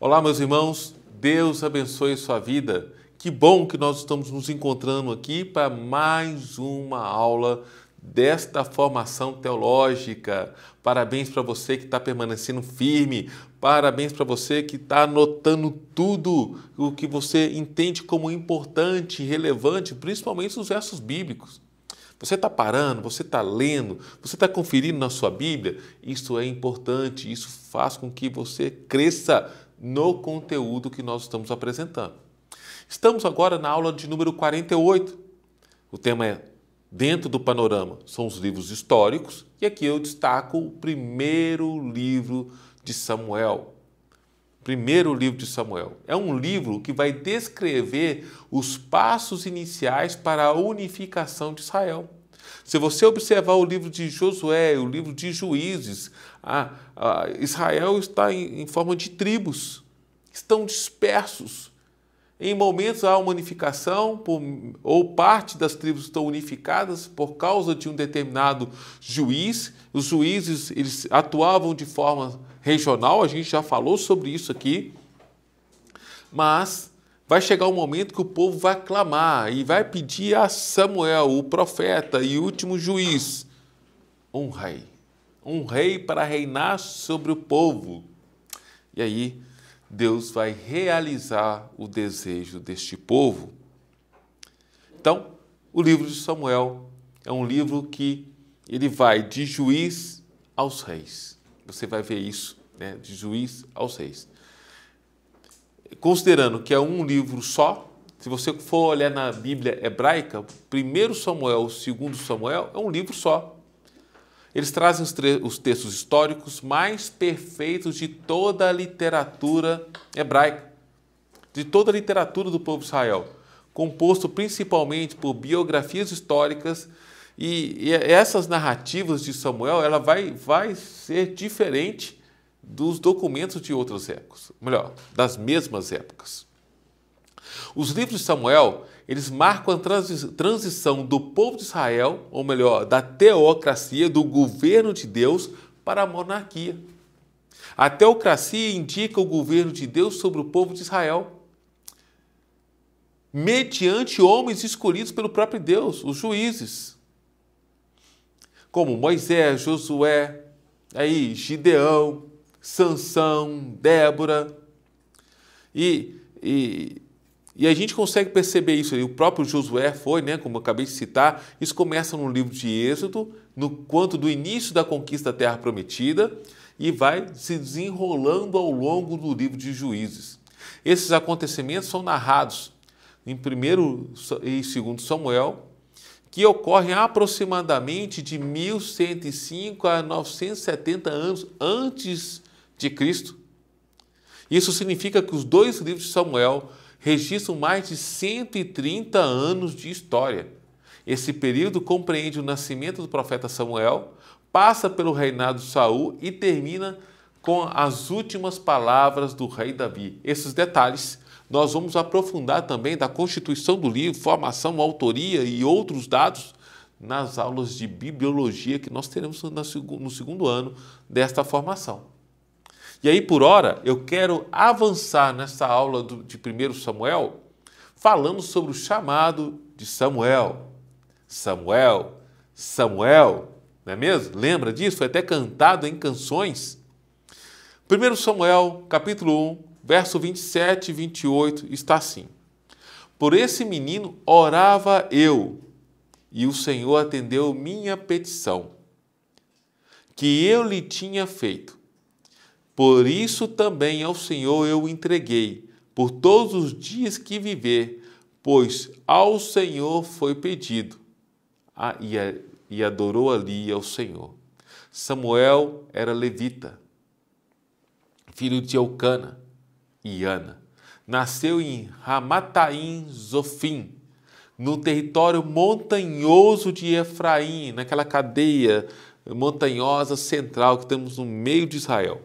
Olá, meus irmãos, Deus abençoe sua vida. Que bom que nós estamos nos encontrando aqui para mais uma aula desta formação teológica. Parabéns para você que está permanecendo firme, parabéns para você que está anotando tudo o que você entende como importante e relevante, principalmente os versos bíblicos. Você está parando, você está lendo, você está conferindo na sua Bíblia. Isso é importante, isso faz com que você cresça no conteúdo que nós estamos apresentando. Estamos agora na aula de número 48. O tema é Dentro do Panorama. São os livros históricos e aqui eu destaco o primeiro livro de Samuel. Primeiro livro de Samuel. É um livro que vai descrever os passos iniciais para a unificação de Israel. Se você observar o livro de Josué, o livro de Juízes, Israel está em forma de tribos, estão dispersos. Em momentos há uma unificação, ou parte das tribos estão unificadas por causa de um determinado juiz. Os juízes eles atuavam de forma regional, a gente já falou sobre isso aqui, mas vai chegar um momento que o povo vai clamar e vai pedir a Samuel, o profeta e último juiz, um rei para reinar sobre o povo. E aí Deus vai realizar o desejo deste povo. Então, o livro de Samuel é um livro que ele vai de juiz aos reis. Você vai ver isso, né? De juiz aos reis. Considerando que é um livro só, se você for olhar na Bíblia hebraica, 1 Samuel, 2 Samuel, é um livro só. Eles trazem os textos históricos mais perfeitos de toda a literatura hebraica, de toda a literatura do povo de Israel, composto principalmente por biografias históricas, e essas narrativas de Samuel ela vai ser diferente dos documentos de outras épocas, melhor, das mesmas épocas. Os livros de Samuel, eles marcam a transição do povo de Israel, ou melhor, da teocracia, do governo de Deus, para a monarquia. A teocracia indica o governo de Deus sobre o povo de Israel, mediante homens escolhidos pelo próprio Deus, os juízes, como Moisés, Josué, Gideão, Sansão, Débora, e a gente consegue perceber isso. O próprio Josué foi, né, como eu acabei de citar, isso começa no livro de Êxodo, no quanto do início da conquista da Terra Prometida, e vai se desenrolando ao longo do livro de Juízes. Esses acontecimentos são narrados em 1 e 2 Samuel, que ocorrem aproximadamente de 1105 a 970 anos antes de Cristo. Isso significa que os dois livros de Samuel registram mais de 130 anos de história. Esse período compreende o nascimento do profeta Samuel, passa pelo reinado de Saul e termina com as últimas palavras do rei Davi. Esses detalhes nós vamos aprofundar também da constituição do livro, formação, autoria e outros dados nas aulas de bibliologia que nós teremos no segundo ano desta formação. E aí, por hora, eu quero avançar nessa aula de 1 Samuel, falando sobre o chamado de Samuel. Samuel, Samuel, não é mesmo? Lembra disso? Foi até cantado em canções. 1 Samuel, capítulo 1, verso 27 e 28, está assim. Por esse menino orava eu, e o Senhor atendeu minha petição, que eu lhe tinha feito. Por isso também ao Senhor eu o entreguei, por todos os dias que viver, pois ao Senhor foi pedido. E adorou ali ao Senhor. Samuel era levita, filho de Eucana e Ana. Nasceu em Ramataim Zofim, no território montanhoso de Efraim, naquela cadeia montanhosa central que temos no meio de Israel.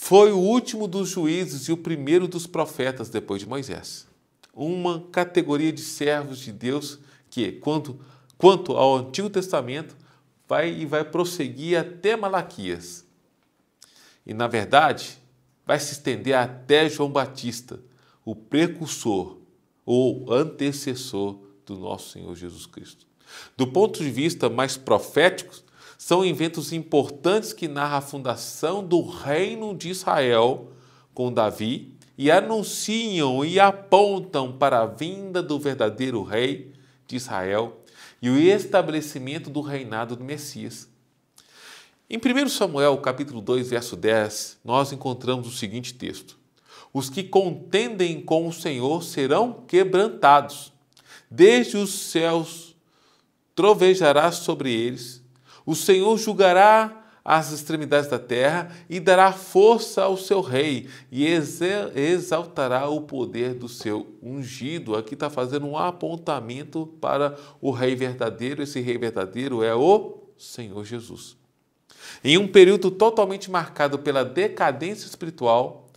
Foi o último dos juízes e o primeiro dos profetas depois de Moisés. Uma categoria de servos de Deus que, quanto ao Antigo Testamento, vai prosseguir até Malaquias. E, na verdade, vai se estender até João Batista, o precursor ou antecessor do nosso Senhor Jesus Cristo. Do ponto de vista mais profético, são eventos importantes que narram a fundação do reino de Israel com Davi e anunciam e apontam para a vinda do verdadeiro rei de Israel e o estabelecimento do reinado do Messias. Em 1 Samuel, capítulo 2, verso 10, nós encontramos o seguinte texto: os que contendem com o Senhor serão quebrantados, desde os céus trovejará sobre eles, o Senhor julgará as extremidades da terra e dará força ao seu rei e exaltará o poder do seu ungido. Aqui está fazendo um apontamento para o rei verdadeiro. Esse rei verdadeiro é o Senhor Jesus. Em um período totalmente marcado pela decadência espiritual,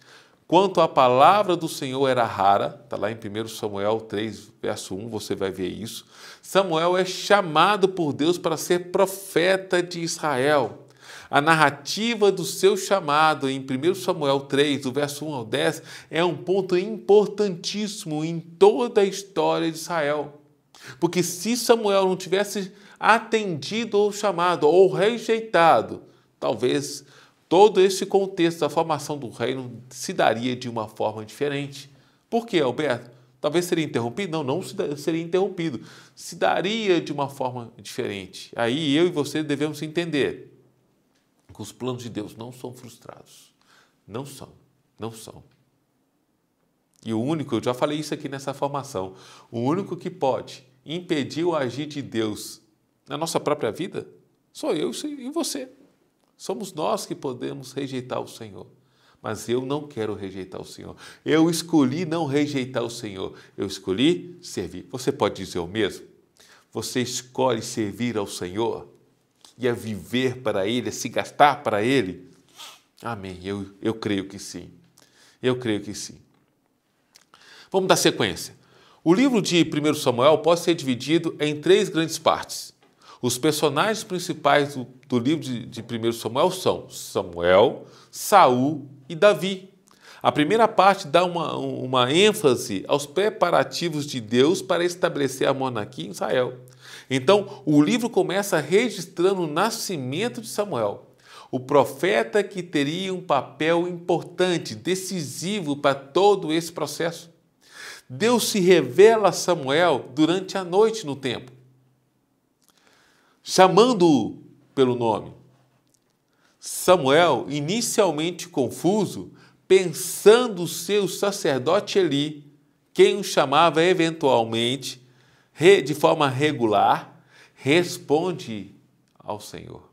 quanto a palavra do Senhor era rara, está lá em 1 Samuel 3, verso 1, você vai ver isso. Samuel é chamado por Deus para ser profeta de Israel. A narrativa do seu chamado em 1 Samuel 3, do verso 1 ao 10, é um ponto importantíssimo em toda a história de Israel. Porque se Samuel não tivesse atendido ao chamado ou rejeitado, talvez todo esse contexto da formação do reino se daria de uma forma diferente. Por quê, Alberto? Talvez seria interrompido? Não, não seria interrompido. Se daria de uma forma diferente. Aí eu e você devemos entender que os planos de Deus não são frustrados. Não são. Não são. E o único, eu já falei isso aqui nessa formação, o único que pode impedir o agir de Deus na nossa própria vida sou eu e você. Somos nós que podemos rejeitar o Senhor. Mas eu não quero rejeitar o Senhor. Eu escolhi não rejeitar o Senhor. Eu escolhi servir. Você pode dizer o mesmo? Você escolhe servir ao Senhor e a viver para Ele, a se gastar para Ele? Amém. Eu creio que sim. Eu creio que sim. Vamos dar sequência. O livro de 1 Samuel pode ser dividido em 3 grandes partes. Os personagens principais do livro de 1 Samuel são Samuel, Saul e Davi. A primeira parte dá uma ênfase aos preparativos de Deus para estabelecer a monarquia em Israel. Então, o livro começa registrando o nascimento de Samuel, o profeta que teria um papel importante, decisivo para todo esse processo. Deus se revela a Samuel durante a noite no templo, chamando-o pelo nome. Samuel, inicialmente confuso, pensando ser o sacerdote Eli, quem o chamava eventualmente, de forma regular, responde ao Senhor.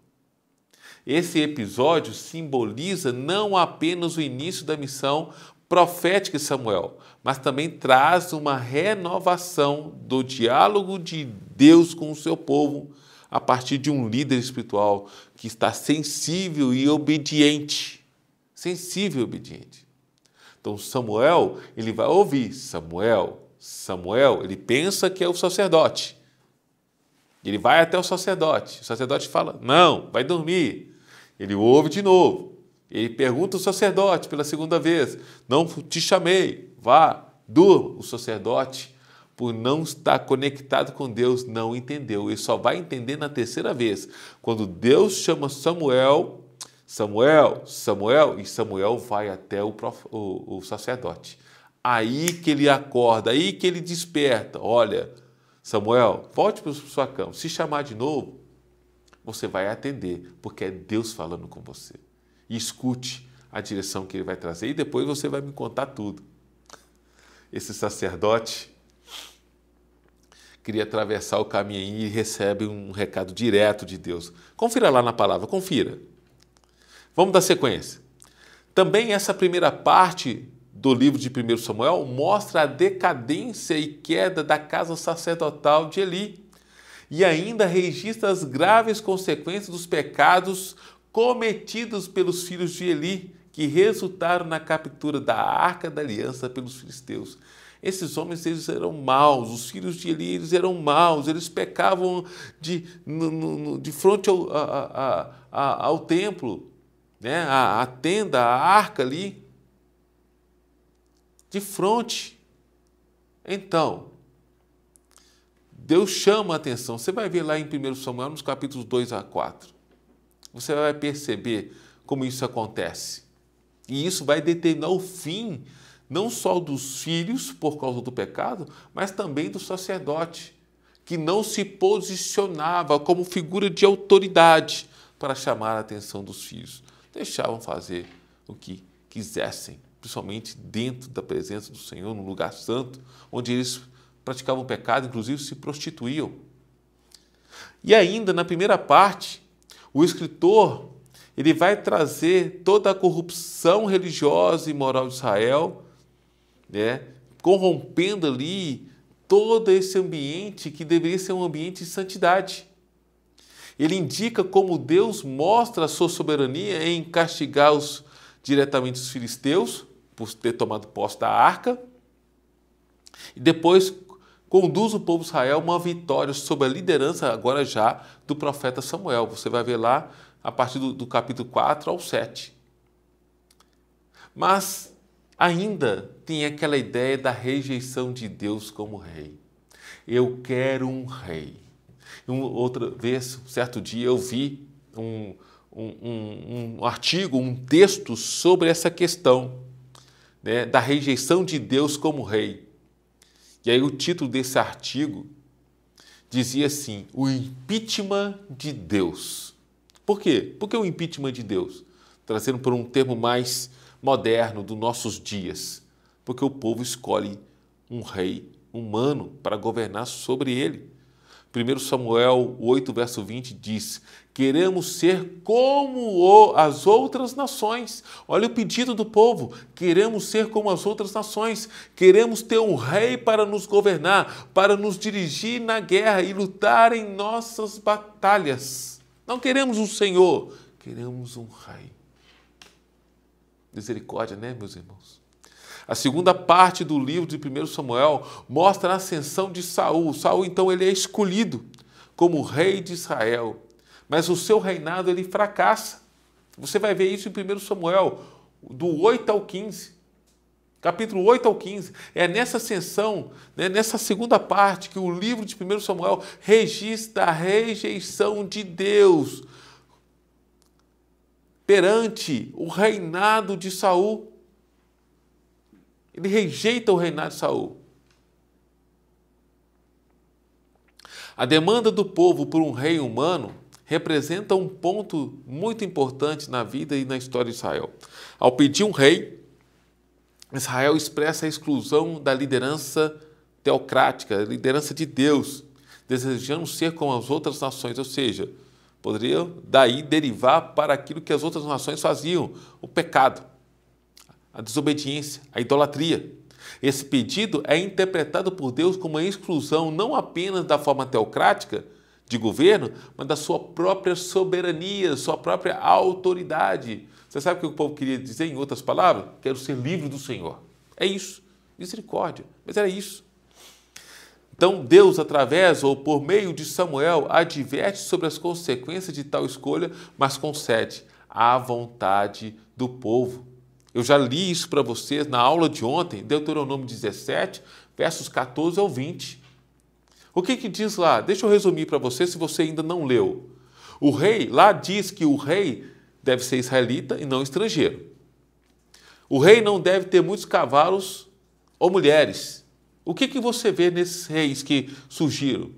Esse episódio simboliza não apenas o início da missão profética de Samuel, mas também traz uma renovação do diálogo de Deus com o seu povo a partir de um líder espiritual que está sensível e obediente. Sensível e obediente. Então Samuel, ele vai ouvir Samuel, ele pensa que é o sacerdote. Ele vai até o sacerdote fala, não, vai dormir. Ele ouve de novo. Ele pergunta ao sacerdote pela segunda vez, não te chamei, vá, durma. O sacerdote, por não estar conectado com Deus, não entendeu. Ele só vai entender na terceira vez, quando Deus chama Samuel, e Samuel vai até o sacerdote. Aí que ele acorda, aí que ele desperta. Olha, Samuel, volte para sua cama. Se chamar de novo, você vai atender, porque é Deus falando com você. E escute a direção que ele vai trazer e depois você vai me contar tudo. Esse sacerdote queria atravessar o caminho e recebe um recado direto de Deus. Confira lá na palavra, confira. Vamos dar sequência. Também essa primeira parte do livro de 1 Samuel mostra a decadência e queda da casa sacerdotal de Eli e ainda registra as graves consequências dos pecados cometidos pelos filhos de Eli, que resultaram na captura da Arca da Aliança pelos filisteus. Esses homens, eles eram maus, os filhos de Eli, eles eram maus, eles pecavam de frente ao templo, né? A tenda, a arca ali, de frente. Então, Deus chama a atenção. Você vai ver lá em 1 Samuel, nos capítulos 2 a 4. Você vai perceber como isso acontece. E isso vai determinar o fim, não só dos filhos, por causa do pecado, mas também do sacerdote, que não se posicionava como figura de autoridade para chamar a atenção dos filhos. Deixavam fazer o que quisessem, principalmente dentro da presença do Senhor, no lugar santo, onde eles praticavam pecado, inclusive se prostituíam. E ainda, na primeira parte, o escritor ele vai trazer toda a corrupção religiosa e moral de Israel, né, corrompendo ali todo esse ambiente que deveria ser um ambiente de santidade. Ele indica como Deus mostra a sua soberania em castigar diretamente os filisteus, por ter tomado posse da arca, e depois conduz o povo de Israel a uma vitória sob a liderança, agora já, do profeta Samuel. Você vai ver lá a partir do capítulo 4 ao 7. Mas ainda tem aquela ideia da rejeição de Deus como rei. Eu quero um rei. Outra vez, certo dia, eu vi um artigo, um texto sobre essa questão, né, da rejeição de Deus como rei. E aí o título desse artigo dizia assim, o impeachment de Deus. Por quê? Por que o impeachment de Deus? Trazendo por um termo mais moderno dos nossos dias. Porque o povo escolhe um rei humano para governar sobre ele. 1 Samuel 8, verso 20 diz, queremos ser como as outras nações. Olha o pedido do povo, queremos ser como as outras nações, queremos ter um rei para nos governar, para nos dirigir na guerra e lutar em nossas batalhas. Não queremos um senhor, queremos um rei. Misericórdia, né, meus irmãos? A segunda parte do livro de 1 Samuel mostra a ascensão de Saul. Saul, então, ele é escolhido como rei de Israel, mas o seu reinado ele fracassa. Você vai ver isso em 1 Samuel, do 8 ao 15. Capítulo 8 ao 15. É nessa ascensão, né, nessa segunda parte, que o livro de 1 Samuel registra a rejeição de Deus perante o reinado de Saul. Ele rejeita o reinado de Saul. A demanda do povo por um rei humano representa um ponto muito importante na vida e na história de Israel. Ao pedir um rei, Israel expressa a exclusão da liderança teocrática, a liderança de Deus, desejando ser como as outras nações, ou seja, poderia daí derivar para aquilo que as outras nações faziam, o pecado, a desobediência, a idolatria. Esse pedido é interpretado por Deus como uma exclusão não apenas da forma teocrática de governo, mas da sua própria soberania, sua própria autoridade. Você sabe o que o povo queria dizer em outras palavras? Quero ser livre do Senhor. É isso. Misericórdia. Mas era isso. Então, Deus, através ou por meio de Samuel, adverte sobre as consequências de tal escolha, mas concede a vontade do povo. Eu já li isso para vocês na aula de ontem, Deuteronômio 17, versos 14 ao 20. O que diz lá? Deixa eu resumir para você, se você ainda não leu. O rei, lá diz que o rei deve ser israelita e não estrangeiro. O rei não deve ter muitos cavalos ou mulheres. O que você vê nesses reis que surgiram?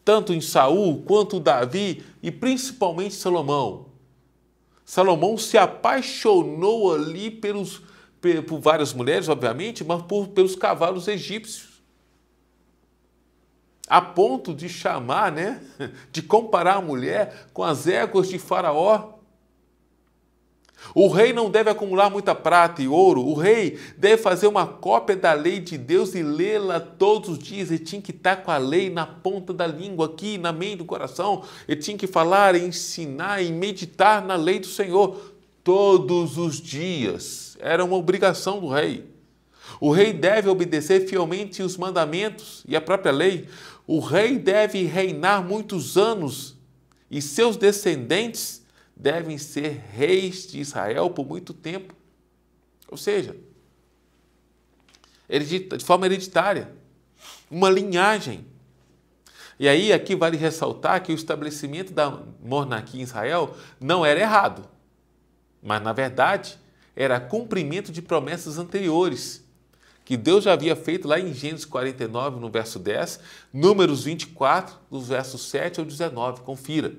Tanto em Saul, quanto Davi e principalmente Salomão. Salomão se apaixonou ali por várias mulheres, obviamente, mas pelos cavalos egípcios. A ponto de chamar, né, de comparar a mulher com as éguas de Faraó. O rei não deve acumular muita prata e ouro. O rei deve fazer uma cópia da lei de Deus e lê-la todos os dias. Ele tinha que estar com a lei na ponta da língua, aqui na mente do coração. Ele tinha que falar, ensinar e meditar na lei do Senhor todos os dias. Era uma obrigação do rei. O rei deve obedecer fielmente os mandamentos e a própria lei. O rei deve reinar muitos anos e seus descendentes devem ser reis de Israel por muito tempo. Ou seja, de forma hereditária, uma linhagem. E aí, aqui vale ressaltar que o estabelecimento da monarquia em Israel não era errado, mas, na verdade, era cumprimento de promessas anteriores, que Deus já havia feito lá em Gênesis 49, no verso 10, Números 24, dos versos 7 ao 19, confira.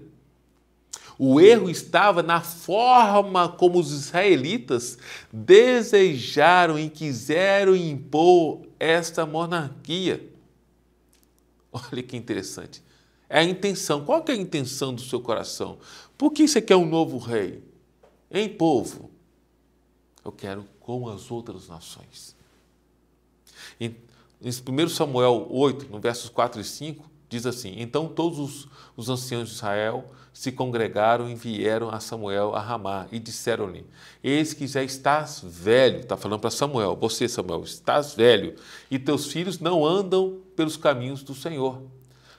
O erro estava na forma como os israelitas desejaram e quiseram impor esta monarquia. Olha que interessante. É a intenção. Qual que é a intenção do seu coração? Por que você quer um novo rei? Hein, povo? Eu quero como as outras nações. Em 1 Samuel 8, no versos 4 e 5, diz assim: Então todos os anciãos de Israel se congregaram e vieram a Samuel a Ramá e disseram-lhe: Eis que já estás velho. Está falando para Samuel: Você, Samuel, estás velho e teus filhos não andam pelos caminhos do Senhor.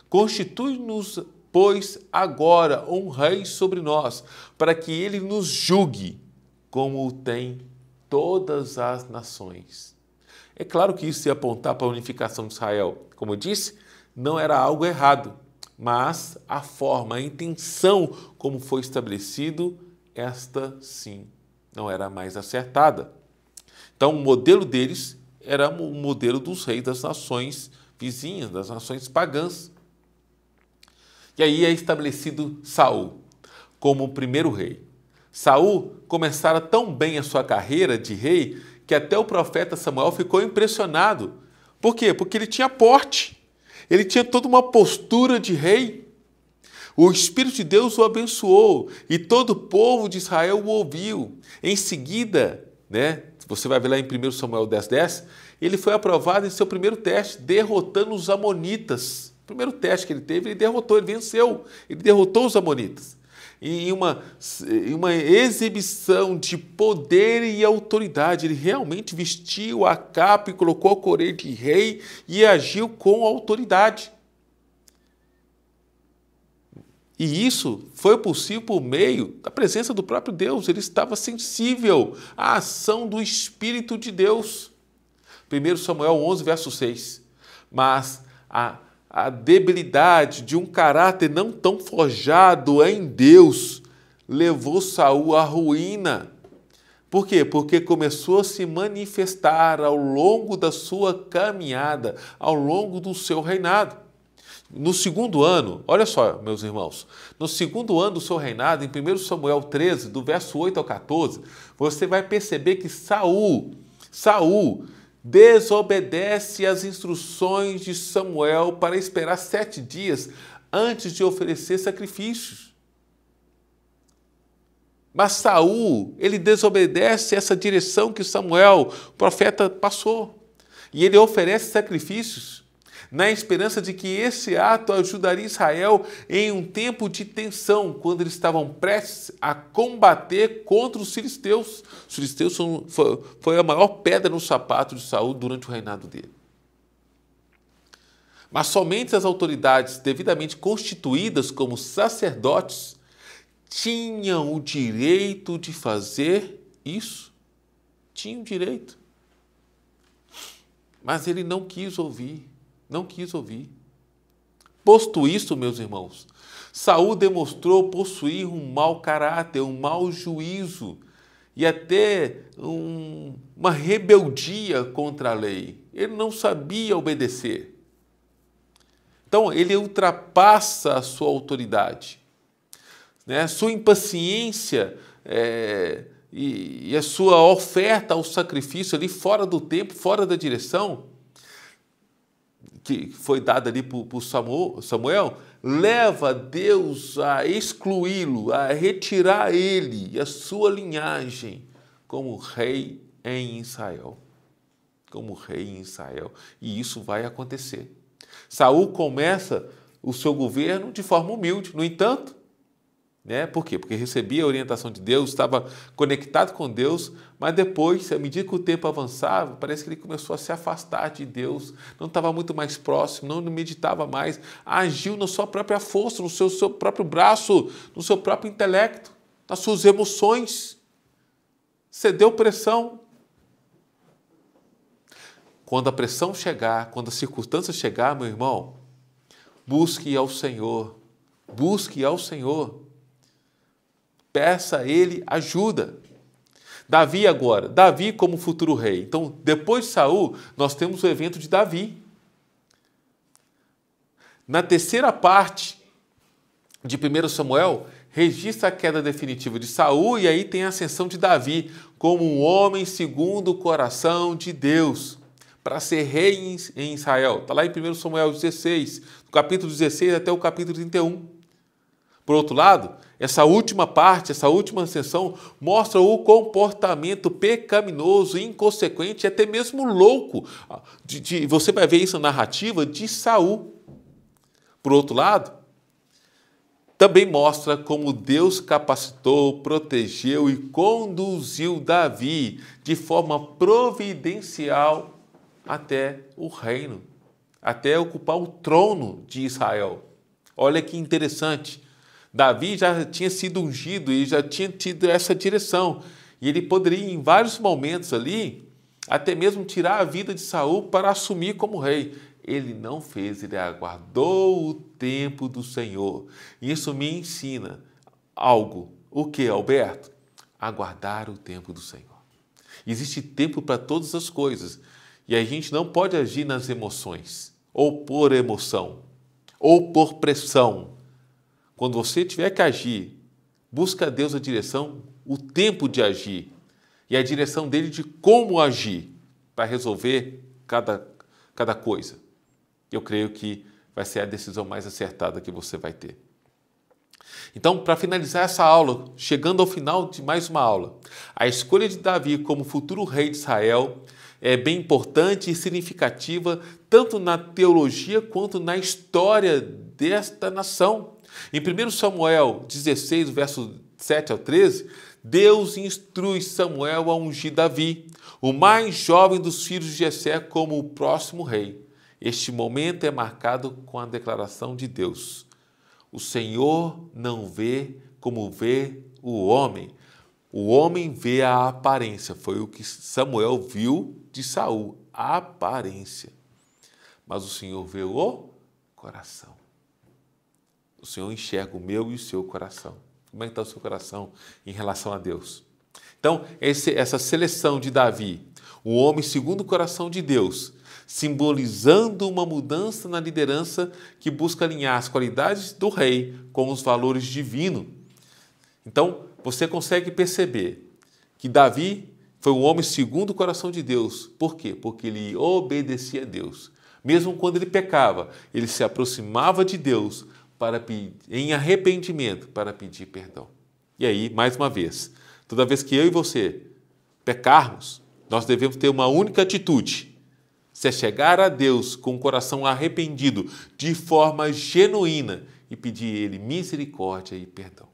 Constitui-nos, pois, agora um rei sobre nós, para que ele nos julgue, como o tem todas as nações. É claro que isso ia apontar para a unificação de Israel. Como eu disse, não era algo errado, mas a forma, a intenção como foi estabelecido, esta sim, não era mais acertada. Então, o modelo deles era o modelo dos reis das nações vizinhas, das nações pagãs. E aí é estabelecido Saul como o primeiro rei. Saul começara tão bem a sua carreira de rei que até o profeta Samuel ficou impressionado. Por quê? Porque ele tinha porte, ele tinha toda uma postura de rei. O Espírito de Deus o abençoou e todo o povo de Israel o ouviu. Em seguida, você vai ver lá em 1 Samuel 10:10, ele foi aprovado em seu primeiro teste, derrotando os amonitas. O primeiro teste que ele teve, ele derrotou, ele venceu, ele derrotou os amonitas. Em uma exibição de poder e autoridade, ele realmente vestiu a capa e colocou a coroa de rei e agiu com autoridade. E isso foi possível por meio da presença do próprio Deus. Ele estava sensível à ação do Espírito de Deus. 1 Samuel 11, verso 6. Mas a debilidade de um caráter não tão forjado em Deus levou Saul à ruína. Por quê? Porque começou a se manifestar ao longo da sua caminhada, ao longo do seu reinado. No segundo ano, olha só, meus irmãos, no segundo ano do seu reinado, em 1 Samuel 13, do verso 8 ao 14, você vai perceber que Saul desobedece às instruções de Samuel para esperar 7 dias antes de oferecer sacrifícios. Mas Saul, ele desobedece essa direção que Samuel, o profeta, passou. E ele oferece sacrifícios na esperança de que esse ato ajudaria Israel em um tempo de tensão, quando eles estavam prestes a combater contra os filisteus. Os filisteus foi a maior pedra no sapato de Saul durante o reinado dele. Mas somente as autoridades devidamente constituídas como sacerdotes tinham o direito de fazer isso. Tinham direito. Mas ele não quis ouvir. Não quis ouvir. Posto isso, meus irmãos, Saul demonstrou possuir um mau caráter, um mau juízo e até uma rebeldia contra a lei. Ele não sabia obedecer. Então, ele ultrapassa a sua autoridade. Sua impaciência e a sua oferta ao sacrifício ali fora do tempo, fora da direção, que foi dada ali por Samuel, leva Deus a excluí-lo, a retirar ele e a sua linhagem como rei em Israel. Como rei em Israel. E isso vai acontecer. Saul começa o seu governo de forma humilde. No entanto, por quê? Porque recebia a orientação de Deus, estava conectado com Deus, mas depois, à medida que o tempo avançava, parece que ele começou a se afastar de Deus, não estava muito mais próximo, não meditava mais, agiu na sua própria força, no seu próprio braço, no seu próprio intelecto, nas suas emoções, cedeu pressão. quando a pressão chegar, quando a circunstância chegar, meu irmão, busque ao Senhor. Busque ao Senhor. Peça a Ele ajuda. Davi agora, Davi como futuro rei. Então, depois de Saul, nós temos o evento de Davi. Na terceira parte de 1 Samuel, registra a queda definitiva de Saul e aí tem a ascensão de Davi como um homem segundo o coração de Deus, para ser rei em Israel. Está lá em 1 Samuel 16, do capítulo 16 até o capítulo 31. Por outro lado, essa última parte, essa última ascensão, mostra o comportamento pecaminoso, inconsequente e até mesmo louco. Você vai ver isso na narrativa de Saul. Por outro lado, também mostra como Deus capacitou, protegeu e conduziu Davi de forma providencial até o reino, até ocupar o trono de Israel. Olha que interessante. Davi já tinha sido ungido e já tinha tido essa direção. E ele poderia, em vários momentos ali, até mesmo tirar a vida de Saul para assumir como rei. Ele não fez, ele aguardou o tempo do Senhor. Isso me ensina algo. O que, Alberto? Aguardar o tempo do Senhor. Existe tempo para todas as coisas. E a gente não pode agir nas emoções, ou por emoção, ou por pressão. Quando você tiver que agir, busca a Deus a direção, o tempo de agir e a direção dele de como agir para resolver cada coisa. Eu creio que vai ser a decisão mais acertada que você vai ter. Então, para finalizar essa aula, chegando ao final de mais uma aula, a escolha de Davi como futuro rei de Israel é bem importante e significativa tanto na teologia quanto na história desta nação. Em 1 Samuel 16, verso 7 ao 13, Deus instrui Samuel a ungir Davi, o mais jovem dos filhos de Jessé, como o próximo rei. Este momento é marcado com a declaração de Deus: o Senhor não vê como vê o homem vê a aparência. Foi o que Samuel viu de Saul, a aparência. Mas o Senhor vê o coração. O Senhor enxerga o meu e o seu coração. Como é que está o seu coração em relação a Deus? Então, essa seleção de Davi, um homem segundo o coração de Deus, simbolizando uma mudança na liderança que busca alinhar as qualidades do rei com os valores divinos. Então, você consegue perceber que Davi foi um homem segundo o coração de Deus. Por quê? Porque ele obedecia a Deus. Mesmo quando ele pecava, ele se aproximava de Deus em arrependimento para pedir perdão. E aí, mais uma vez, toda vez que eu e você pecarmos, nós devemos ter uma única atitude: se é chegar a Deus com o coração arrependido, de forma genuína, e pedir a Ele misericórdia e perdão.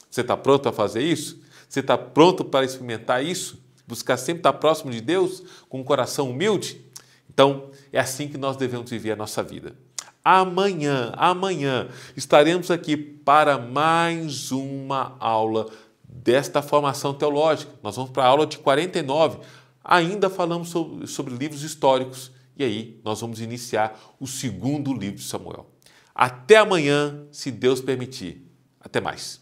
Você está pronto a fazer isso? Você está pronto para experimentar isso? Buscar sempre estar próximo de Deus, com um coração humilde? Então, é assim que nós devemos viver a nossa vida. Amanhã estaremos aqui para mais uma aula desta formação teológica. Nós vamos para a aula de 49. Ainda falamos sobre livros históricos. E aí nós vamos iniciar o segundo livro de Samuel. Até amanhã, se Deus permitir. Até mais.